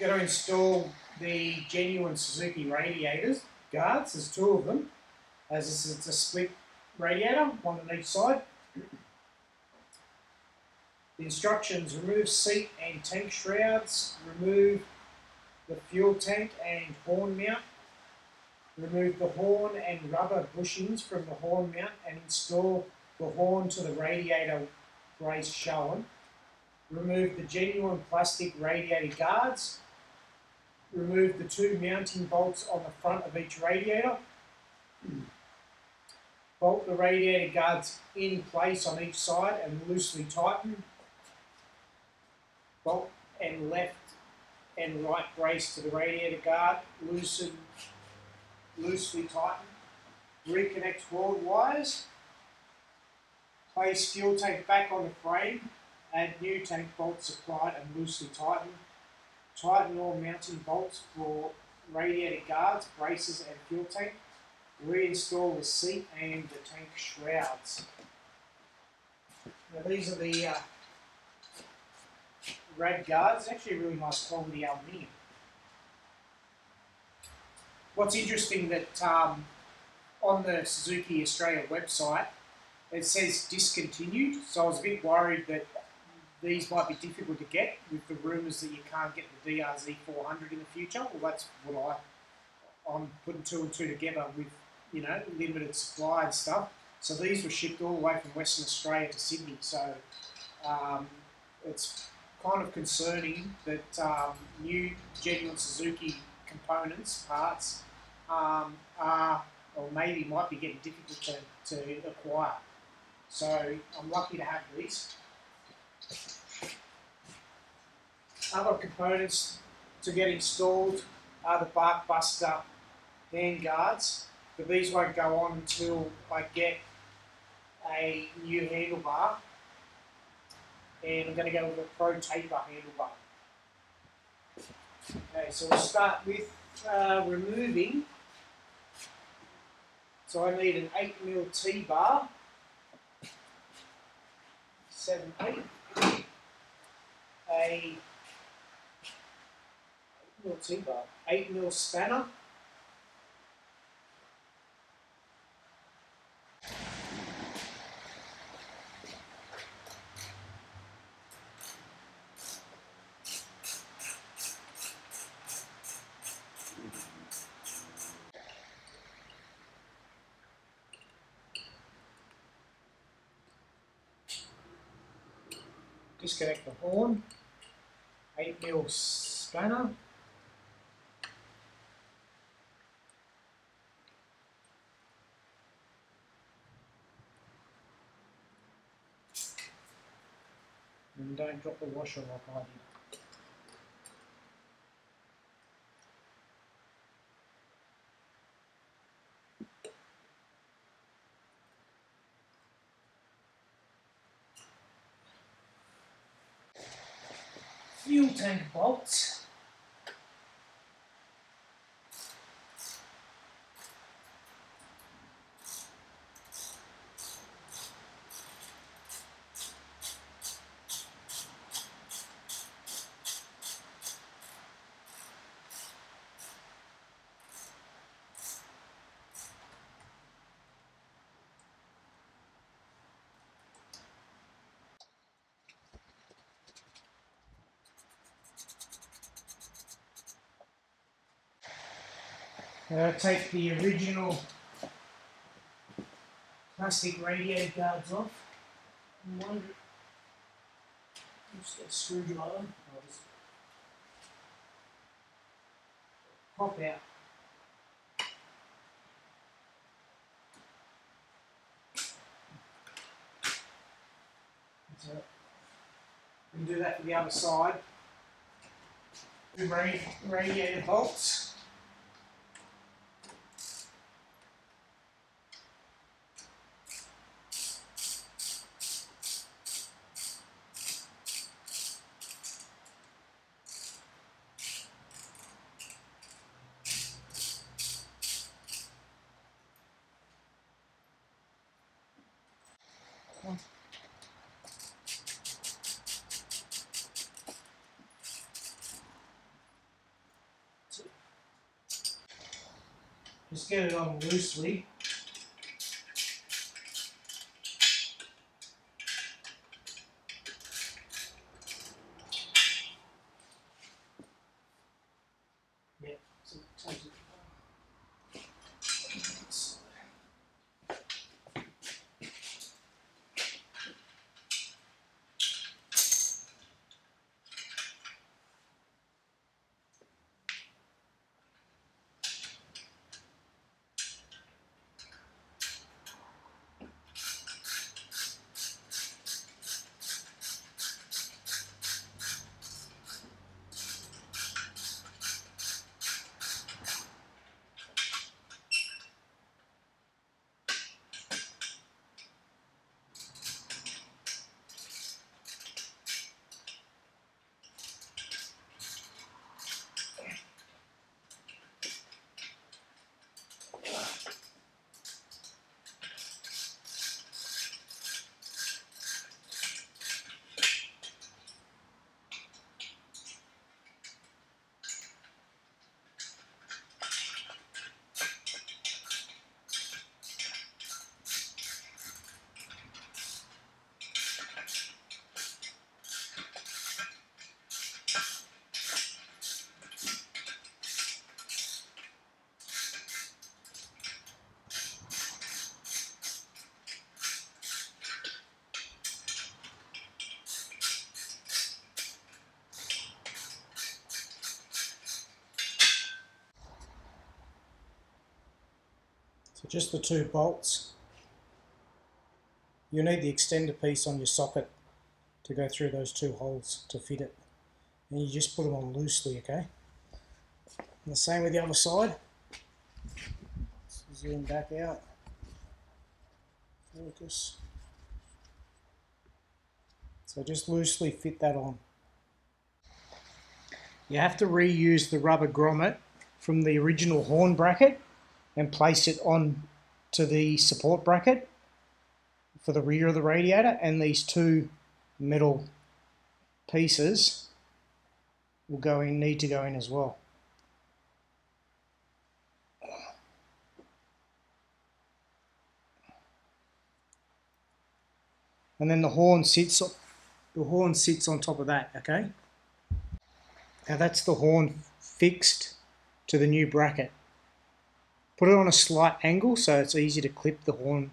Going to install the genuine Suzuki radiators guards. There's two of them, as it's a split radiator, one on each side. The instructions: remove seat and tank shrouds, remove the fuel tank and horn mount, remove the horn and rubber bushings from the horn mount and install the horn to the radiator brace shown. Remove the genuine plastic radiator guards. Remove the two mounting bolts on the front of each radiator. Bolt the radiator guards in place on each side and loosely tighten. Bolt and left and right brace to the radiator guard, loosely tighten. Reconnect horn wires. Place fuel tank back on the frame. Add new tank bolts applied and loosely tighten. Tighten all mounting bolts for radiator guards, braces and fuel tank. Reinstall the seat and the tank shrouds. Now these are the rad guards. It's actually really nice quality aluminium. What's interesting that on the Suzuki Australia website it says discontinued, so I was a bit worried that these might be difficult to get with the rumours that you can't get the DRZ400 in the future. Well, that's what I'm putting two and two together with, you know, limited supply and stuff. So these were shipped all the way from Western Australia to Sydney. So it's kind of concerning that new genuine Suzuki components, parts, are, or maybe might be getting difficult to acquire. So I'm lucky to have these. Other components to get installed are the bark buster hand guards, but these won't go on until I get a new handlebar, and I'm going to go with a Pro Taper handlebar. Okay, so we'll start with removing. So I need an 8mm T-bar, 7/8, a 8mm T-bar, 8mm spanner, disconnect the horn, 8mm spanner, and don't drop the washer like I did. Fuel tank bolts. Take the original plastic radiator guards off. Just get a screwdriver. I'll just pop out. That's it. We can do that for the other side. The radiator bolts. Just get it on loosely. Yeah, so take it. So just the 2 bolts. You'll need the extender piece on your socket to go through those 2 holes to fit it. And you just put them on loosely, okay? And the same with the other side. Zoom back out. Focus. So just loosely fit that on. You have to reuse the rubber grommet from the original horn bracket and place it on to the support bracket for the rear of the radiator, and these 2 metal pieces will need to go in as well. And then the horn sits on top of that, okay? Now that's the horn fixed to the new bracket. Put it on a slight angle so it's easy to clip the horn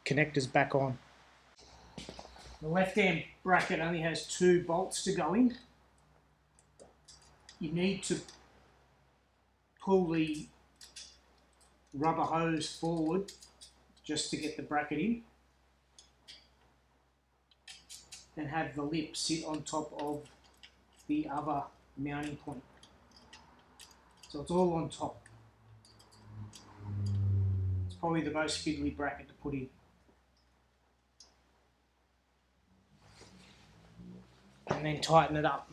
connectors back on. The left-hand bracket only has 2 bolts to go in. You need to pull the rubber hose forward just to get the bracket in, and have the lip sit on top of the other mounting point. So it's all on top. It's probably the most fiddly bracket to put in. And then tighten it up.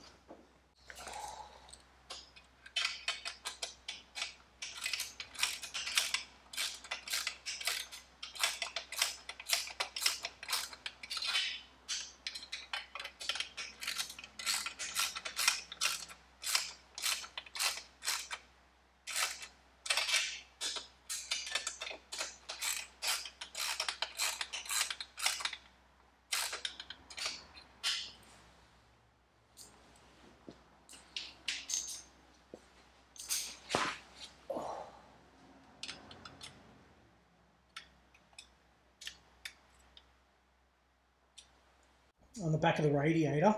On the back of the radiator,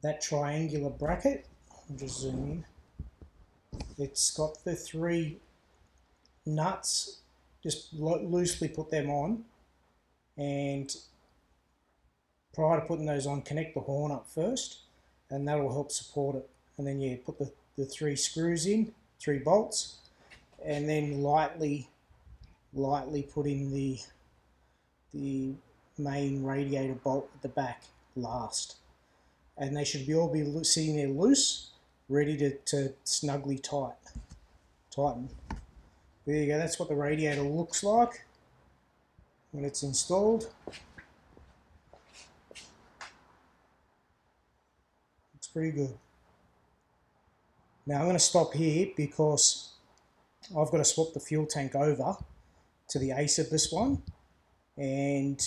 that triangular bracket, I'll just zoom in, it's got the 3 nuts. Just loosely put them on, and prior to putting those on, connect the horn up first, and that will help support it. And then you put the 3 screws in, 3 bolts, and then lightly put in the main radiator bolt at the back last. And they should all be sitting there loose, ready to snugly tighten. There you go, that's what the radiator looks like when it's installed. Looks pretty good. Now I'm going to stop here because I've got to swap the fuel tank over to the ace of this one, and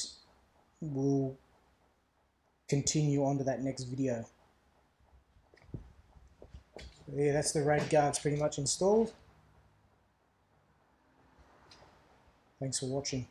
we'll continue on to that next video. Yeah, that's the rad guards pretty much installed. Thanks for watching.